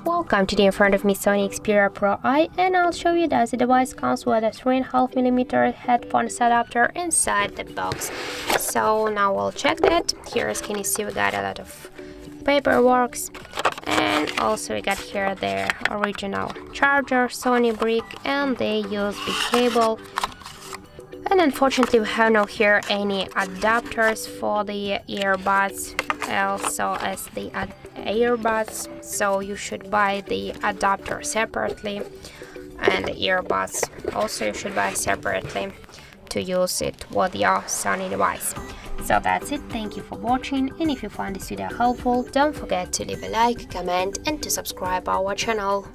Welcome. Today in front of me Sony Xperia Pro-I, and I'll show you that the device comes with a 3.5mm headphones adapter inside the box. So now we'll check that. Here, as can you see, we got a lot of paperwork, and also we got here the original charger, Sony brick, and the USB cable. And unfortunately we have no here any adapters for the earbuds, also as the earbuds, so you should buy the adapter separately, and the earbuds also you should buy separately to use it with your Sony device. So that's it. Thank you for watching, and if you find this video helpful, don't forget to leave a like, comment, and to subscribe our channel.